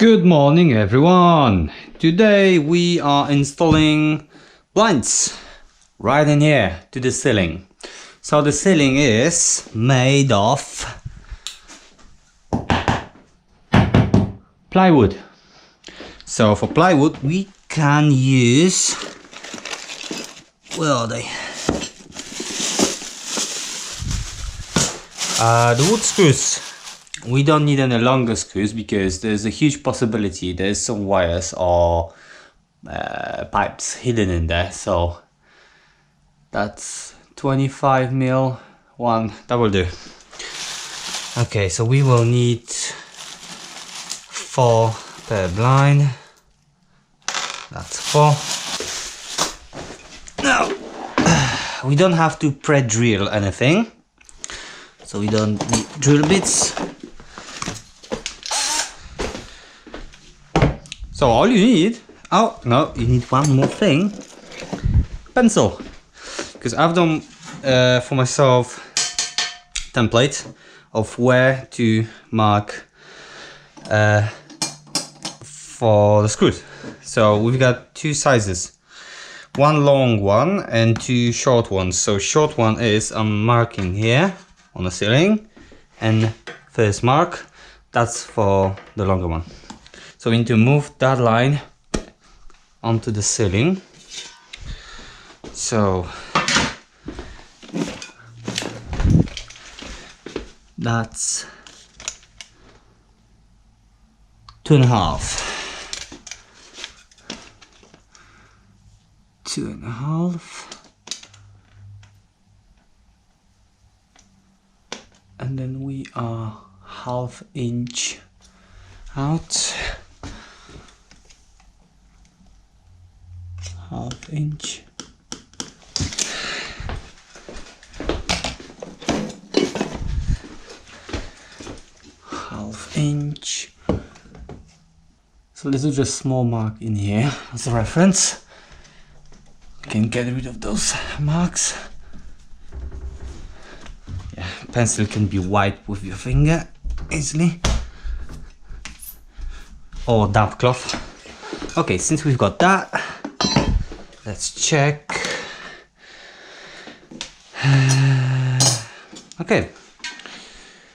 Good morning everyone! Today we are installing blinds right in here to the ceiling. So the ceiling is made of plywood. So for plywood we can use, where are they? The wood screws. We don't need any longer screws because there's a huge possibility there's some wires or pipes hidden in there, so that's 25mm one, that will do. Okay, so we will need 4 per blind. That's 4. Now we don't have to pre-drill anything, so we don't need drill bits. So all you need, oh no, you need one more thing, pencil, because I've done for myself template of where to mark for the screws. So we've got 2 sizes, one long one and 2 short ones. So short one is I'm marking here on the ceiling, and first mark, that's for the longer one. So we need to move that line onto the ceiling. So that's 2.5. 2.5. And then we are 1/2 inch out. 1/2 inch. So let's do just small mark in here as a reference. You can get rid of those marks. Yeah, pencil can be wiped with your finger easily, or damp cloth. Okay, since we've got that, let's check. Okay,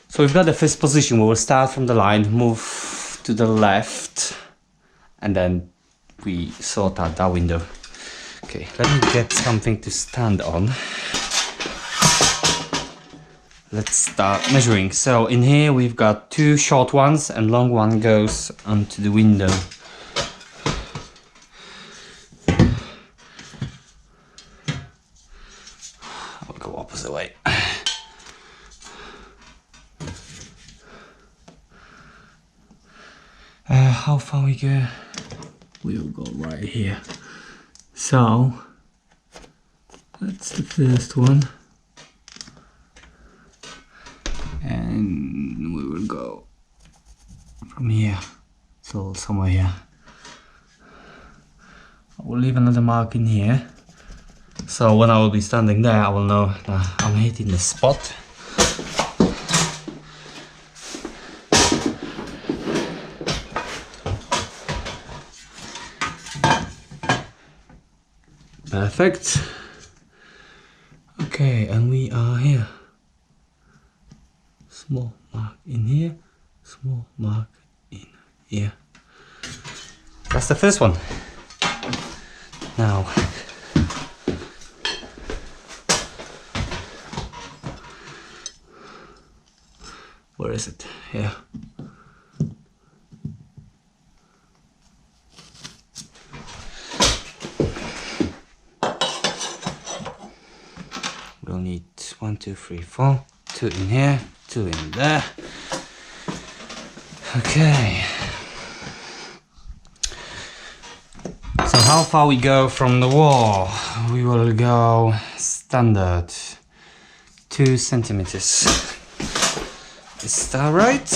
so we've got the first position where we'll start from the line, move to the left, and then we sort out that window. Okay, let me get something to stand on. Let's start measuring. So in here we've got 2 short ones and long one goes onto the window. I'll go opposite way. How far we go? We will go right here. So that's the first one. And we will go from here, so somewhere here. I will leave another mark in here, so when I will be standing there I will know that I'm hitting the spot. Perfect. Okay, and we are here. Small mark in here, small mark in here. That's the first one. Now, where is it? Here. We'll need 1, 2, 3, 4, 2 in here, 2 in there. Okay. So how far we go from the wall? We will go standard 2 centimeters. Is that right?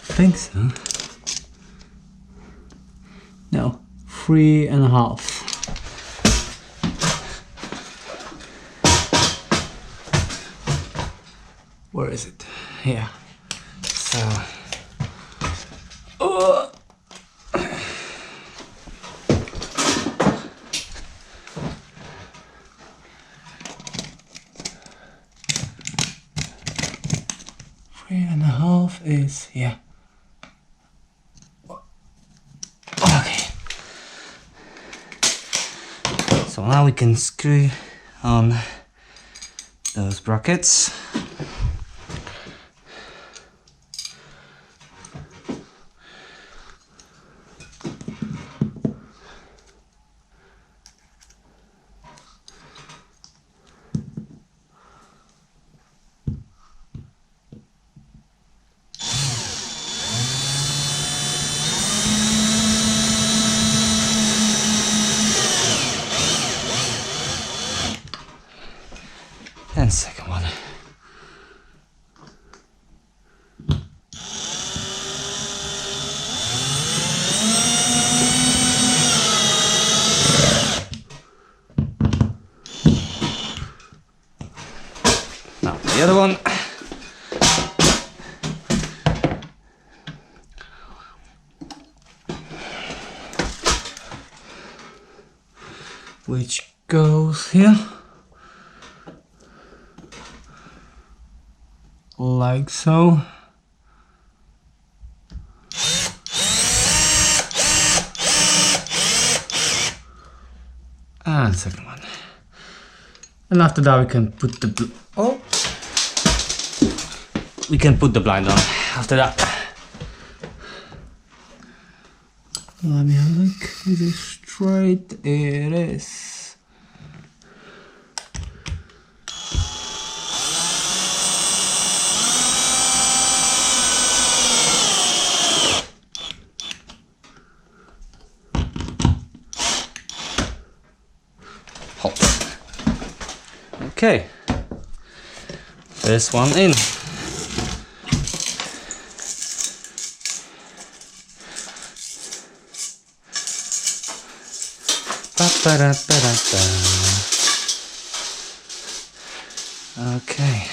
I think so. No, 3.5. Where is it? Here. So 3.5 is here. Okay. So now we can screw on those brackets. And second one. Now the other one. Which goes here. Like so. And second one. And after that we can put the we can put the blind on after that. Let me have a look. Is it straight? It is. Okay, this one in. Okay.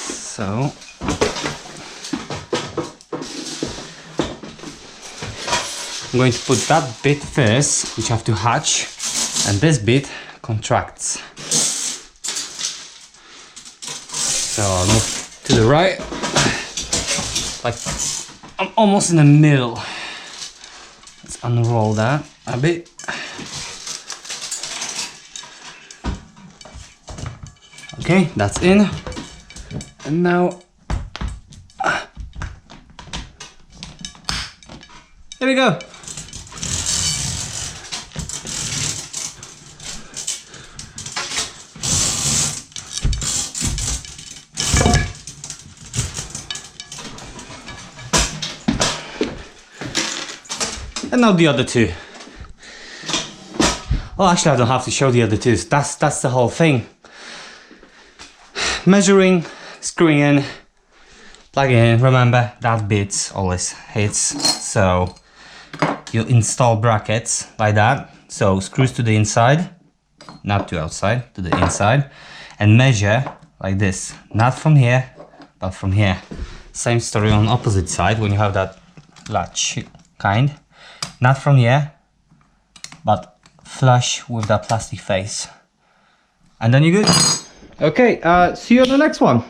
So I'm going to put that bit first, which I have to hatch, and this bit contracts. So I'll move to the right, like I'm almost in the middle. Let's unroll that a bit. Okay, that's in. And now, there we go. And now the other two. Well, actually I don't have to show the other two. That's the whole thing. Measuring, screwing in, plugging in. Remember that bit always hits. So you install brackets like that. So screws to the inside, not to outside, to the inside, and measure like this. Not from here, but from here. Same story on opposite side when you have that latch kind. Not from here, but flush with that plastic face. And then you're good. Okay, see you on the next one.